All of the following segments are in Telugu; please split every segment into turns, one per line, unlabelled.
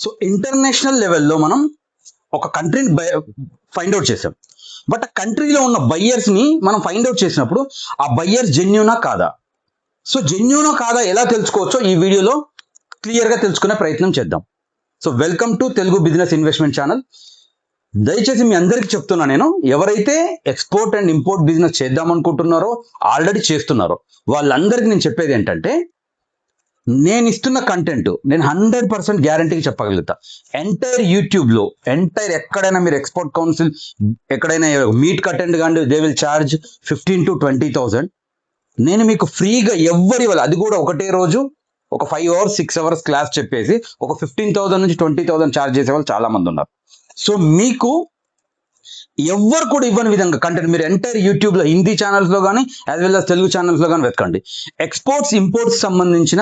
సో ఇంటర్నేషనల్ లెవెల్లో మనం ఒక కంట్రీని ఫైండ్ అవుట్ చేసాం. బట్ ఆ కంట్రీలో ఉన్న బయ్యర్స్ ని మనం ఫైండ్ అవుట్ చేసినప్పుడు ఆ బయ్యర్స్ జెన్యూనా కాదా? సో జెన్యూనా కాదా ఎలా తెలుసుకోవచ్చో ఈ వీడియోలో క్లియర్ గా తెలుసుకునే ప్రయత్నం చేద్దాం. So welcome to Telugu business investment channel. దయచేసి మీ అందరికీ చెప్తున్నా, నేను ఎవరైతే ఎక్స్పోర్ట్ అండ్ ఇంపోర్ట్ బిజినెస్ చేద్దాం అనుకుంటున్నారో, ఆల్రెడీ చేస్తున్నారో, వాళ్ళందరికీ నేను చెప్పేది ఏంటంటే, నేను ఇస్తున్న కంటెంట్ నేను 100% గ్యారంటీకి చెప్పగలుగుతా. ఎంటైర్ యూట్యూబ్లో ఎక్కడైనా మీరు ఎక్స్పోర్ట్ కౌన్సిల్ ఎక్కడైనా మీట్ అటెండ్ కానీ దే విల్ ఛార్జ్ 15,000 to 20,000. నేను మీకు ఫ్రీగా ఎవ్వరి వల్ల, అది కూడా ఒకటే రోజు ఒక 5 hours 6 hours క్లాస్ చెప్పేసి ఒక 15,000 నుంచి 20,000 ఛార్జ్ చేసే వాళ్ళు చాలా మంది ఉన్నారు. సో మీకు ఎవ్వరు కూడా ఇవ్వని విధంగా కంటెంట్ మీరు ఎంటైర్ యూట్యూబ్ లో హిందీ ఛానల్స్ లో కానీ as well as Telugu channels లో కానీ వెతకండి. ఎక్స్పోర్ట్స్ ఇంపోర్ట్స్ సంబంధించిన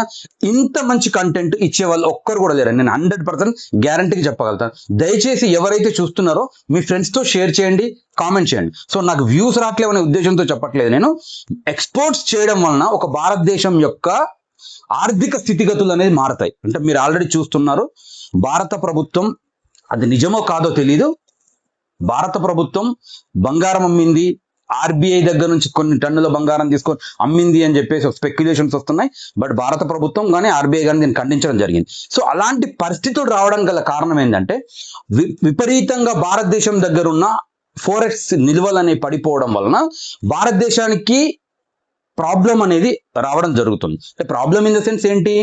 ఇంత మంచి కంటెంట్ ఇచ్చే వాళ్ళు ఒక్కరు కూడా లేరు. నేను 100% గ్యారంటీకి చెప్పగలుగుతాను. దయచేసి ఎవరైతే చూస్తున్నారో మీ ఫ్రెండ్స్ తో షేర్ చేయండి, కామెంట్ చేయండి. సో నాకు వ్యూస్ రావట్లేదు అనే ఉద్దేశంతో చెప్పట్లేదు. నేను ఎక్స్పోర్ట్స్ చేయడం వలన ఒక భారతదేశం యొక్క ఆర్థిక స్థితిగతులు అనేది మారతాయి. అంటే మీరు ఆల్రెడీ చూస్తున్నారు, భారత ప్రభుత్వం, అది నిజమో కాదో తెలీదు, భారత ప్రభుత్వం బంగారం అమ్మింది, ఆర్బీఐ దగ్గర నుంచి కొన్ని టన్నుల బంగారం తీసుకొని అమ్మింది అని చెప్పేసి స్పెక్యులేషన్స్ వస్తున్నాయి. బట్ భారత ప్రభుత్వం కానీ ఆర్బీఐ కానీ దీన్ని ఖండించడం జరిగింది. సో అలాంటి పరిస్థితులు రావడం గల కారణం ఏంటంటే, విపరీతంగా భారతదేశం దగ్గర ఉన్న ఫోరెక్స్ నిల్వలు అనేవి పడిపోవడం వలన భారతదేశానికి ప్రాబ్లం అనేది రావడం జరుగుతుంది. ప్రాబ్లం ఇన్ ద సెన్స్ ఏంటి,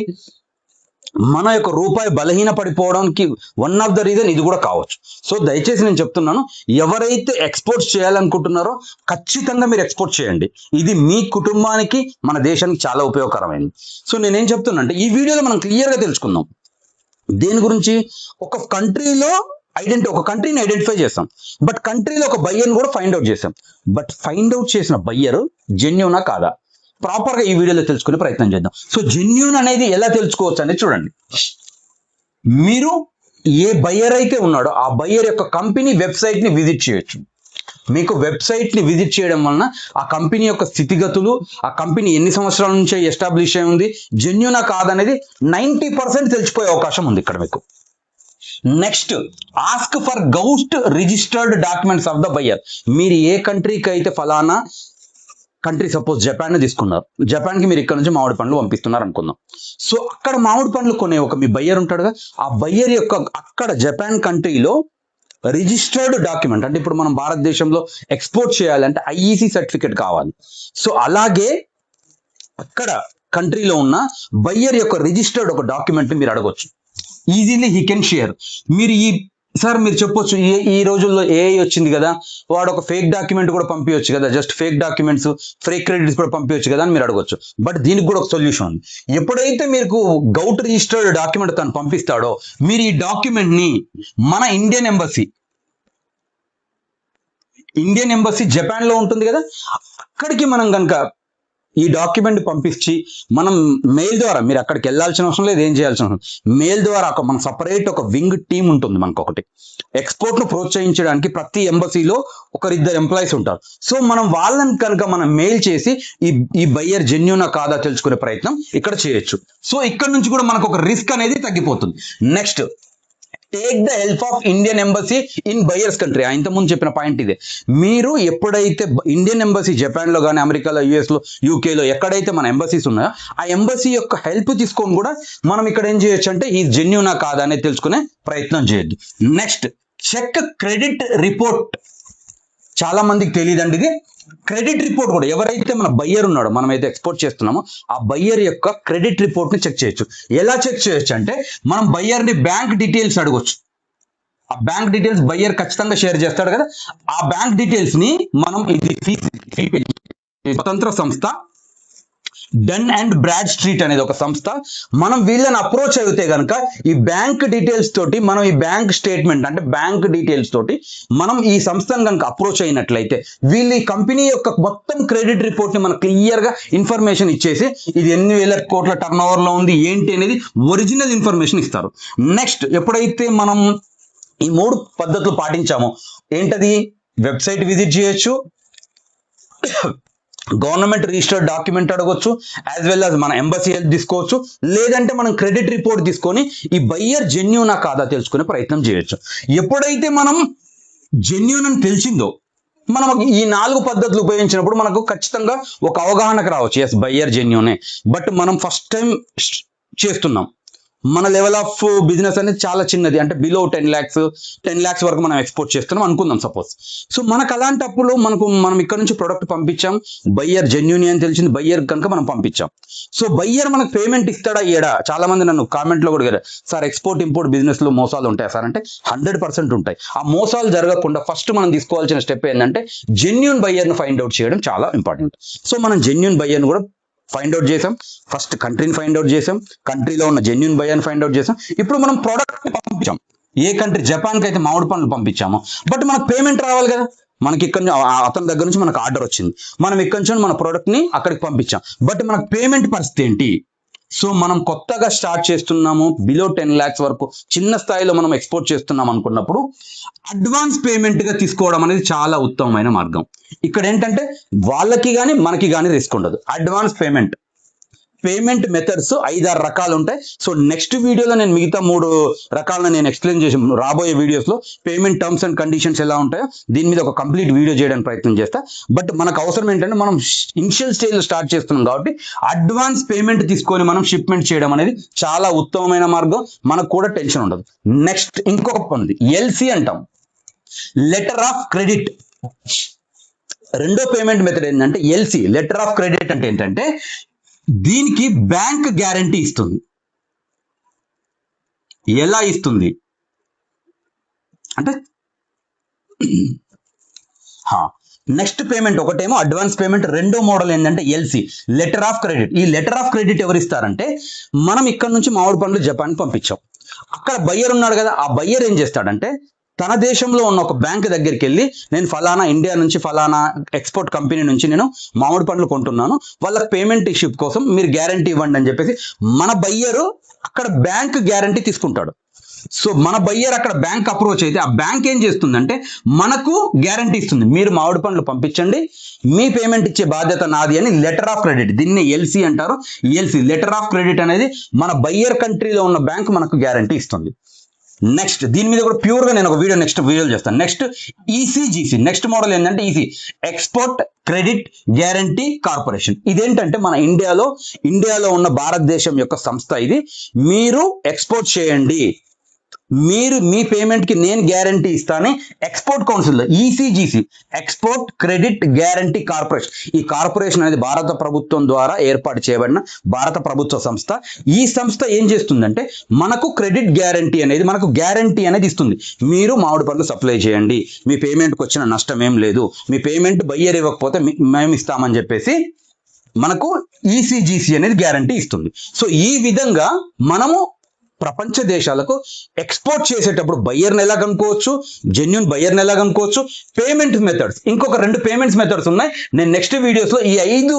మన యొక్క రూపాయి బలహీన పడిపోవడానికి వన్ ఆఫ్ ద రీజన్ ఇది కూడా కావచ్చు. సో దయచేసి నేను చెప్తున్నాను, ఎవరైతే ఎక్స్పోర్ట్స్ చేయాలనుకుంటున్నారో ఖచ్చితంగా మీరు ఎక్స్పోర్ట్ చేయండి. ఇది మీ కుటుంబానికి, మన దేశానికి చాలా ఉపయోగకరమైనది. సో నేనేం చెప్తున్నా అంటే, ఈ వీడియోలో మనం క్లియర్గా తెలుసుకుందాం దేని గురించి. ఒక కంట్రీలో ఒక కంట్రీని ఐడెంటిఫై చేస్తాం, బట్ కంట్రీలో ఒక బయ్యర్ని కూడా ఫైండ్ అవుట్ చేసాం. బట్ ఫైండ్ అవుట్ చేసిన బయ్యర్ జెన్యూనా కాదా, ప్రాపర్ గా ఈ వీడియోలో తెలుసుకునే ప్రయత్నం చేద్దాం. సో జెన్యూన్ అనేది ఎలా తెలుసుకోవచ్చు అనేది చూడండి. మీరు ఏ బయ్యర్ అయితే ఉన్నాడో ఆ బయ్యర్ యొక్క కంపెనీ వెబ్సైట్ ని విజిట్ చేయొచ్చు. మీకు వెబ్సైట్ ని విజిట్ చేయడం వలన ఆ కంపెనీ యొక్క స్థితిగతులు, ఆ కంపెనీ ఎన్ని సంవత్సరాల నుంచి ఎస్టాబ్లిష్ అయి ఉంది, జెన్యూనా కాదనేది 90% తెలిసిపోయే అవకాశం ఉంది ఇక్కడ మీకు. నెక్స్ట్, ఆస్క్ ఫర్ గౌస్ట్ registered documents of the buyer. మీరు ఏ కంట్రీకి అయితే ఫలానా కంట్రీ, సపోజ్ జపాన్ తీసుకున్నారు, జపాన్ కి మీరు ఇక్కడ నుంచి మామిడి పండ్లు పంపిస్తున్నారు అనుకుందాం. సో అక్కడ మామిడి పండ్లు కొనే ఒక మీ బయ్యర్ ఉంటాడుగా, ఆ బయ్యర్ యొక్క అక్కడ జపాన్ కంట్రీలో రిజిస్టర్డ్ డాక్యుమెంట్, అంటే ఇప్పుడు మనం భారతదేశంలో ఎక్స్పోర్ట్ చేయాలంటే ఐఈసి సర్టిఫికేట్ కావాలి. సో అలాగే అక్కడ కంట్రీలో ఉన్న బయ్యర్ యొక్క రిజిస్టర్డ్ ఒక డాక్యుమెంట్ మీరు అడగొచ్చు. Easily he can share. మీరు సార్ మీరు చెప్పొచ్చు, ఈ రోజుల్లో ఏఐ వచ్చింది కదా, వాడు ఒక ఫేక్ డాక్యుమెంట్ కూడా పంపించవచ్చు కదా, just fake documents, fake credits కూడా పంపించవచ్చు కదా అని మీరు అడగొచ్చు. బట్ దీనికి కూడా ఒక సొల్యూషన్ ఉంది. ఎప్పుడైతే మీకు గౌట్ రిజిస్టర్డ్ డాక్యుమెంట్ తను పంపిస్తాడో, మీరు ఈ డాక్యుమెంట్ ని మన ఇండియన్ ఎంబసీ జపాన్ లో ఉంటుంది కదా, అక్కడికి మనం కనుక ఈ డాక్యుమెంట్ పంపించి మనం మెయిల్ ద్వారా, మీరు అక్కడికి వెళ్ళాల్సిన అవసరం లేదు, ఏం చేయాల్సిన అవసరం, మెయిల్ ద్వారా మన సపరేట్ ఒక వింగ్ టీం ఉంటుంది మనకు ఒకటి. ఎక్స్పోర్ట్ ను ప్రోత్సహించడానికి ప్రతి ఎంబసీలో 1-2 ఎంప్లాయీస్ ఉంటారు. సో మనం వాళ్ళని కనుక మనం మెయిల్ చేసి ఈ బయ్యర్ జెన్యూనా కాదా తెలుసుకునే ప్రయత్నం ఇక్కడ చేయొచ్చు. సో ఇక్కడ నుంచి కూడా మనకు ఒక రిస్క్ అనేది తగ్గిపోతుంది. Next, take the help of Indian embassy in buyers country. ఇంతకుముందు చెప్పిన పాయింట్ ఇదే. మీరు ఎప్పుడైతే ఇండియన్ ఎంబసీ జపాన్ లో కానీ, అమెరికాలో, యుఎస్ లో, యూకేలో ఎక్కడైతే మన ఎంబసీస్ ఉన్నాయో ఆ ఎంబసీ యొక్క హెల్ప్ తీసుకొని కూడా మనం ఇక్కడ ఏం చేయొచ్చు అంటే, ఈ జెన్యూనా కాదా అనేది తెలుసుకునే ప్రయత్నం చేయొద్దు. Next, check credit report. చాలా మందికి తెలియదండి ఇది. క్రెడిట్ రిపోర్ట్ కూడా ఎవరైతే మన బయ్యర్ ఉన్నాడో, మనమైతే ఎక్స్పోర్ట్ చేస్తున్నామో ఆ బయ్యర్ యొక్క క్రెడిట్ రిపోర్ట్ ని చెక్ చేయొచ్చు. ఎలా చెక్ చేయొచ్చు అంటే, మనం బయ్యర్ ని బ్యాంక్ డీటెయిల్స్ అడగొచ్చు. ఆ బ్యాంక్ డీటెయిల్స్ బయ్యర్ ఖచ్చితంగా షేర్ చేస్తాడు కదా, ఆ బ్యాంక్ డీటెయిల్స్ ని మనం, ఇది స్వతంత్ర సంస్థ డన్ అండ్ బ్రాడ్ స్ట్రీట్ అనేది ఒక సంస్థ, మనం వీళ్ళని అప్రోచ్ అయితే కనుక ఈ బ్యాంక్ డీటెయిల్స్ తోటి, మనం ఈ బ్యాంక్ స్టేట్మెంట్ అంటే బ్యాంక్ డీటెయిల్స్ తోటి మనం ఈ సంస్థను కనుక అప్రోచ్ అయినట్లయితే, వీళ్ళు ఈ కంపెనీ యొక్క మొత్తం క్రెడిట్ రిపోర్ట్ ని మనకు క్లియర్ గా ఇన్ఫర్మేషన్ ఇచ్చేసి, ఇది ఎన్ని వేల కోట్ల టర్న్ ఓవర్ లో ఉంది ఏంటి అనేది ఒరిజినల్ ఇన్ఫర్మేషన్ ఇస్తారు. నెక్స్ట్, ఎప్పుడైతే మనం ఈ 3 పద్ధతులు పాటించామో, ఏంటది, వెబ్సైట్ విజిట్ చేయొచ్చు, గవర్నమెంట్ రిజిస్టర్డ్ డాక్యుమెంట్ అడగొచ్చు, యాజ్ వెల్ యాజ్ మన ఎంబసీ హెల్ప్ తీసుకోవచ్చు, లేదంటే మనం క్రెడిట్ రిపోర్ట్ తీసుకొని ఈ బయ్యర్ జెన్యూనా కాదా తెలుసుకునే ప్రయత్నం చేయొచ్చు. ఎప్పుడైతే మనం జెన్యూన్ అని తెలిసిందో మనం ఈ 4 పద్ధతులు ఉపయోగించినప్పుడు మనకు ఖచ్చితంగా ఒక అవగాహనకు రావచ్చు, ఎస్ బయ్యర్ జెన్యూనే. బట్ మనం ఫస్ట్ టైం చేస్తున్నాం, మన లెవెల్ ఆఫ్ బిజినెస్ అనేది చాలా చిన్నది, అంటే బిలో 10 lakhs వరకు మనం ఎక్స్పోర్ట్ చేస్తున్నాం అనుకుందాం సపోజ్. సో మనకు అలాంటప్పుడు మనం ఇక్కడ నుంచి ప్రొడక్ట్ పంపించాం, బయ్యర్ జెన్యూన్ అని తెలిసింది, బయ్యర్ కనుక మనం పంపించాం. సో బయ్యర్ మనకు పేమెంట్ ఇస్తాడా ఇయ్యడా? చాలా మంది నన్ను కామెంట్లో కూడా అడిగారు, సార్ ఎక్స్పోర్ట్ ఇంపోర్ట్ బిజినెస్ లో మోసాలు ఉంటాయా సార్ అంటే 100% ఉంటాయి. ఆ మోసాలు జరగకుండా ఫస్ట్ మనం తీసుకోవాల్సిన స్టెప్ ఏంటంటే జెన్యూన్ బయ్యర్ ను ఫైండ్ అవుట్ చేయడం చాలా ఇంపార్టెంట్. సో మనం జెన్యూన్ బయ్యర్ ను కూడా ఫైండ్ అవుట్ చేసాం, ఫస్ట్ కంట్రీని ఫైండ్ అవుట్ చేసాం, కంట్రీలో ఉన్న జెన్యూన్ బయ్యర్ని ఫైండ్ అవుట్ చేసాం. ఇప్పుడు మనం ప్రోడక్ట్ పంపించాం, ఏ కంట్రీ, జపాన్కి అయితే మామిడి పండ్లు పంపించాము, బట్ మనకు పేమెంట్ రావాలి కదా. మనకి ఇక్కడ అతని దగ్గర నుంచి మనకు ఆర్డర్ వచ్చింది, మనం ఇక్కడ నుంచి మన ప్రోడక్ట్ ని అక్కడికి పంపించాం, బట్ మనకు పేమెంట్ పరిస్థితి ఏంటి? సో మనం కొత్తగా స్టార్ట్ చేస్తున్నాము, బిలో 10 lakhs వరకు చిన్న స్థాయిలో మనం ఎక్స్పోర్ట్ చేస్తున్నాం అనుకున్నప్పుడు అడ్వాన్స్ పేమెంట్ గా తీసుకోవడం అనేది చాలా ఉత్తమమైన మార్గం. ఇక్కడ ఏంటంటే వాళ్ళకి కానీ మనకి కానీ రిస్క్ ఉండదు. అడ్వాన్స్ పేమెంట్ మెథడ్స్ 5-6 రకాలు ఉంటాయి. సో నెక్స్ట్ వీడియోలో నేను మిగతా 3 రకాలను నేను ఎక్స్ప్లెయిన్ చేసి రాబోయే వీడియోస్ లో పేమెంట్ టర్మ్స్ అండ్ కండిషన్స్ ఎలా ఉంటాయో దీని మీద ఒక కంప్లీట్ వీడియో చేయడానికి ప్రయత్నం చేస్తా. బట్ మనకు అవసరం ఏంటంటే మనం ఇనిషియల్ స్టేజ్ లో స్టార్ట్ చేస్తున్నాం కాబట్టి అడ్వాన్స్ పేమెంట్ తీసుకొని మనం షిప్మెంట్ చేయడం అనేది చాలా ఉత్తమమైన మార్గం, మనకు కూడా టెన్షన్ ఉండదు. నెక్స్ట్ ఇంకొక ఉంది, ఎల్సి అంటాం, లెటర్ ఆఫ్ క్రెడిట్. రెండో పేమెంట్ మెథడ్ ఏంటంటే ఎల్సి, లెటర్ ఆఫ్ క్రెడిట్. అంటే ఏంటంటే దీనికి బ్యాంక్ గ్యారంటీ ఇస్తుంది. ఎలా ఇస్తుంది అంటే నెక్స్ట్ పేమెంట్ ఒకటేమో అడ్వాన్స్ పేమెంట్, రెండో మోడల్ ఏంటంటే ఎల్సి, లెటర్ ఆఫ్ క్రెడిట్. ఈ లెటర్ ఆఫ్ క్రెడిట్ ఎవరు ఇస్తారంటే మనం ఇక్కడ నుంచి మామిడి పండ్లు జపాన్ పంపించాం, అక్కడ బయ్యర్ ఉన్నాడు కదా, ఆ బయ్యర్ ఏం చేస్తాడంటే తన దేశంలో ఉన్న ఒక బ్యాంక్ దగ్గరికి వెళ్ళి నేను ఫలానా ఇండియా నుంచి ఫలానా ఎక్స్పోర్ట్ కంపెనీ నుంచి నేను మామిడి పండ్లు కొంటున్నాను, వాళ్ళకి పేమెంట్ ఇష్యూ కోసం మీరు గ్యారంటీ ఇవ్వండి అని చెప్పేసి మన బయ్యరు అక్కడ బ్యాంక్ గ్యారంటీ తీసుకుంటాడు. సో మన బయ్యర్ అక్కడ బ్యాంక్ అప్రోచ్ అయితే ఆ బ్యాంక్ ఏం చేస్తుందంటే మనకు గ్యారంటీ ఇస్తుంది, మీరు మామిడి పండ్లు పంపించండి, మీ పేమెంట్ ఇచ్చే బాధ్యత నాది అని లెటర్ ఆఫ్ క్రెడిట్. దీన్ని ఎల్సి అంటారు. ఎల్సి లెటర్ ఆఫ్ క్రెడిట్ అనేది మన బయ్యర్ కంట్రీలో ఉన్న బ్యాంక్ మనకు గ్యారంటీ ఇస్తుంది. నెక్స్ట్ దీని మీద కూడా ప్యూర్ గా నేను ఒక నెక్స్ట్ వీడియో చేస్తాను. నెక్స్ట్ ఈసీజీసీ, నెక్స్ట్ మోడల్ ఏంటంటే EC, export credit guarantee corporation. ఇదేంటంటే మన ఇండియాలో ఉన్న భారతదేశం యొక్క సంస్థ ఇది. మీరు ఎక్స్పోర్ట్ చేయండి, మీరు మీ పేమెంట్ కి నేను గ్యారంటీ ఇస్తాను. Export council ECGC, export credit guarantee corporation. ఈ కార్పొరేషన్ అనేది భారత ప్రభుత్వం ద్వారా ఏర్పాటు చేయబడిన భారత ప్రభుత్వ సంస్థ. ఈ సంస్థ ఏం చేస్తుందంటే మనకు క్రెడిట్ గ్యారంటీ అనేది, మనకు గ్యారంటీ అనేది ఇస్తుంది. మీరు మామిడి పండ్లు సప్లై చేయండి, మీ పేమెంట్కి వచ్చిన నష్టం ఏం లేదు, మీ పేమెంట్ బయ్యర్ ఇవ్వకపోతే మేము ఇస్తామని చెప్పేసి మనకు ఈసీజీసీ అనేది గ్యారంటీ ఇస్తుంది. సో ఈ విధంగా మనము ప్రపంచ దేశాలకు ఎక్స్పోర్ట్ చేసేటప్పుడు బయ్యర్ని ఎలా కనుక్కోవచ్చు, జెన్యూన్ బయ్యర్ని ఎలా కనుక్కోవచ్చు, పేమెంట్ మెథడ్స్, ఇంకొక 2 పేమెంట్స్ మెథడ్స్ ఉన్నాయి. నేను నెక్స్ట్ వీడియోస్లో ఈ 5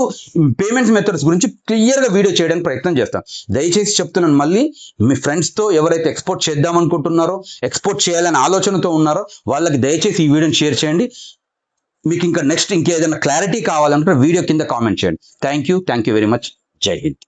పేమెంట్స్ మెథడ్స్ గురించి క్లియర్గా వీడియో చేయడానికి ప్రయత్నం చేస్తాను. దయచేసి చెప్తున్నాను మళ్ళీ, మీ ఫ్రెండ్స్తో ఎవరైతే ఎక్స్పోర్ట్ చేద్దాం అనుకుంటున్నారో, ఎక్స్పోర్ట్ చేయాలనే ఆలోచనతో ఉన్నారో వాళ్ళకి దయచేసి ఈ వీడియోని షేర్ చేయండి. మీకు ఇంకా నెక్స్ట్ ఇంకేదైనా క్లారిటీ కావాలంటే వీడియో కింద కామెంట్ చేయండి. Thank you very much. జై హింద్.